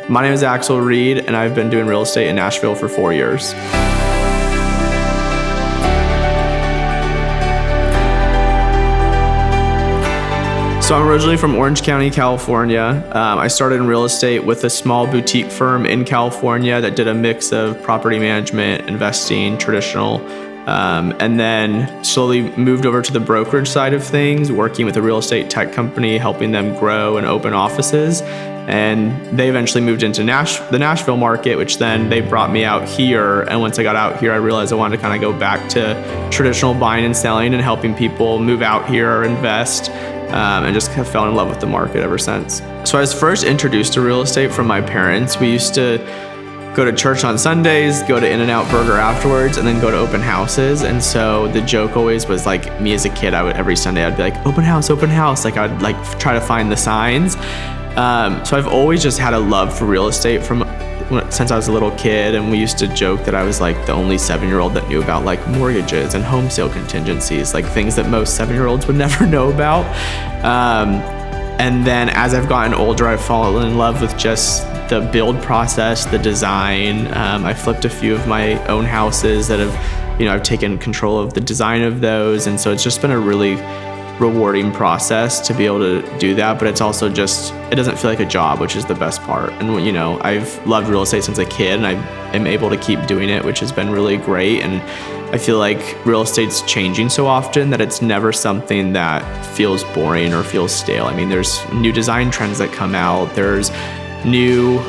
My name is Axel Reed, and I've been doing real estate in Nashville for 4 years. So I'm originally from Orange County, California. I started in real estate with a small boutique firm in California that did a mix of property management, investing, traditional, and then slowly moved over to the brokerage side of things, working with a real estate tech company, helping them grow and open offices. And they eventually moved into the Nashville market, which then they brought me out here. And once I got out here, I realized I wanted to kind of go back to traditional buying and selling and helping people move out here, invest, and just kind of fell in love with the market ever since. So I was first introduced to real estate from my parents. We used to go to church on Sundays, go to In-N-Out Burger afterwards, and then go to open houses. And so the joke always was like, me as a kid, every Sunday I'd be like, open house. Like I'd like try to find the signs. So I've always just had a love for real estate since I was a little kid, and we used to joke that I was like the only 7-year-old that knew about like mortgages and home sale contingencies, like things that most 7-year-olds would never know about. And then as I've gotten older, I've fallen in love with just the build process, the design. I flipped a few of my own houses that have, I've taken control of the design of those. And so it's just been a really rewarding process to be able to do that, but it's also just, it doesn't feel like a job, which is the best part. And I've loved real estate since a kid, and I am able to keep doing it, which has been really great. And I feel like real estate's changing so often that it's never something that feels boring or feels stale. I mean, there's new design trends that come out, there's new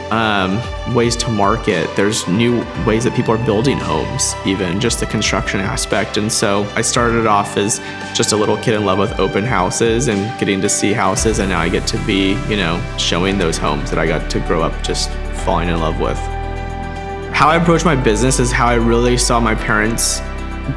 ways to market, there's new ways that people are building homes, even just the construction aspect. And so I started off as just a little kid in love with open houses and getting to see houses, and now I get to be, showing those homes that I got to grow up just falling in love with. How I approach my business is how I really saw my parents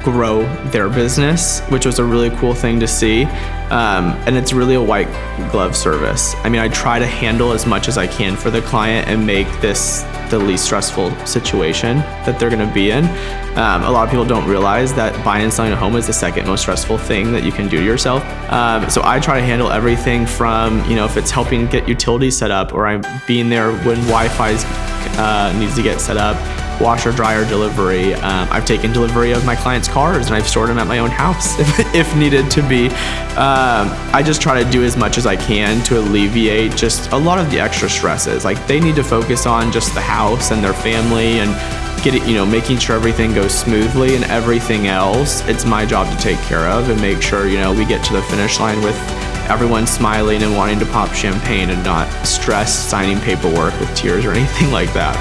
grow their business, which was a really cool thing to see. And it's really a white glove service. I mean, I try to handle as much as I can for the client and make this the least stressful situation that they're going to be in. A lot of people don't realize that buying and selling a home is the second most stressful thing that you can do to yourself. So I try to handle everything from, if it's helping get utilities set up, or I'm being there when Wi-Fi needs to get set up, washer dryer delivery. I've taken delivery of my clients' cars and I've stored them at my own house if needed to be. I just try to do as much as I can to alleviate just a lot of the extra stresses. Like, they need to focus on just the house and their family and get it, making sure everything goes smoothly, and everything else, it's my job to take care of and make sure, we get to the finish line with everyone smiling and wanting to pop champagne and not stressed signing paperwork with tears or anything like that.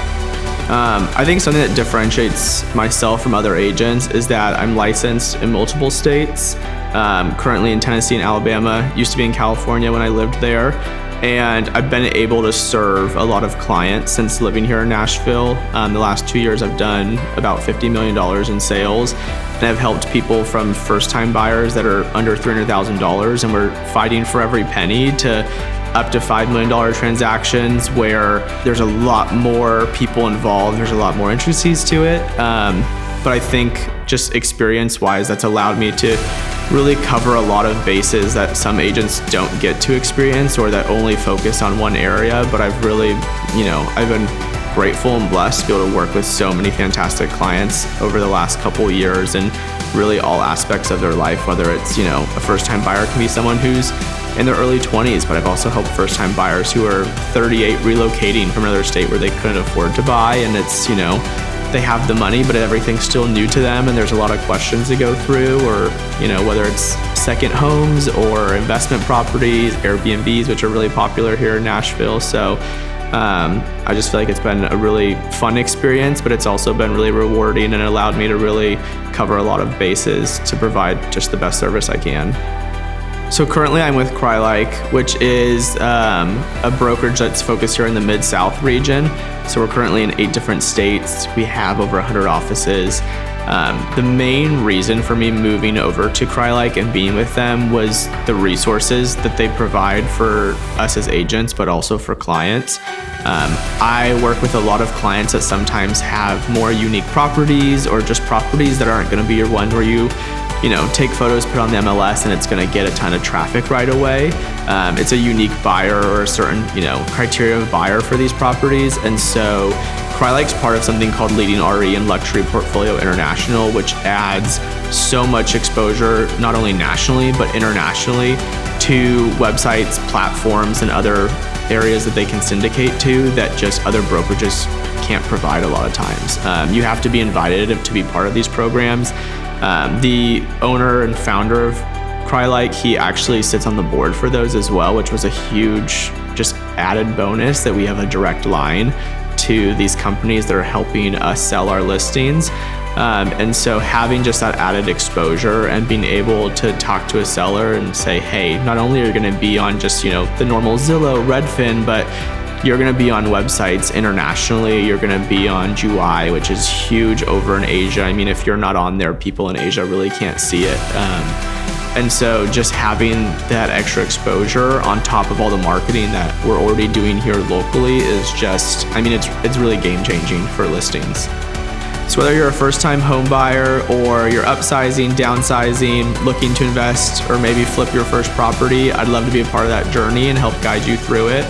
I think something that differentiates myself from other agents is that I'm licensed in multiple states, currently in Tennessee and Alabama, used to be in California when I lived there, and I've been able to serve a lot of clients since living here in Nashville. The last 2 years I've done about $50 million in sales, and I've helped people from first-time buyers that are under $300,000, and we're fighting for every penny, to up to $5 million transactions where there's a lot more people involved, there's a lot more intricacies to it. But I think just experience-wise, that's allowed me to really cover a lot of bases that some agents don't get to experience, or that only focus on one area. But I've really, I've been grateful and blessed to be able to work with so many fantastic clients over the last couple of years, and really all aspects of their life, whether it's, a first-time buyer can be someone who's in their early 20s, but I've also helped first-time buyers who are 38 relocating from another state where they couldn't afford to buy, and it's, they have the money, but everything's still new to them, and there's a lot of questions to go through, or, whether it's second homes or investment properties, Airbnbs, which are really popular here in Nashville. So I just feel like it's been a really fun experience, but it's also been really rewarding, and it allowed me to really cover a lot of bases to provide just the best service I can. So currently I'm with CryLike, which is a brokerage that's focused here in the Mid-South region. So we're currently in 8 different states. We have over 100 offices. The main reason for me moving over to CryLike and being with them was the resources that they provide for us as agents, but also for clients. I work with a lot of clients that sometimes have more unique properties, or just properties that aren't going to be your one where you take photos, put on the MLS, and it's going to get a ton of traffic right away. It's a unique buyer or a certain, criteria of buyer for these properties. And so Crylike's part of something called Leading RE and Luxury Portfolio International, which adds so much exposure, not only nationally, but internationally, to websites, platforms, and other areas that they can syndicate to that just other brokerages can't provide a lot of times. You have to be invited to be part of these programs. The owner and founder of Crylike, he actually sits on the board for those as well, which was a huge just added bonus that we have a direct line to these companies that are helping us sell our listings. And so having just that added exposure and being able to talk to a seller and say, hey, not only are you going to be on just, the normal Zillow, Redfin, but you're going to be on websites internationally. You're going to be on JUI, which is huge over in Asia. I mean, if you're not on there, people in Asia really can't see it. And so just having that extra exposure on top of all the marketing that we're already doing here locally is just, it's really game changing for listings. So whether you're a first-time home buyer or you're upsizing, downsizing, looking to invest, or maybe flip your first property, I'd love to be a part of that journey and help guide you through it.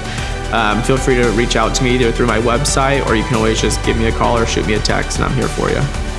Feel free to reach out to me either through my website, or you can always just give me a call or shoot me a text, and I'm here for you.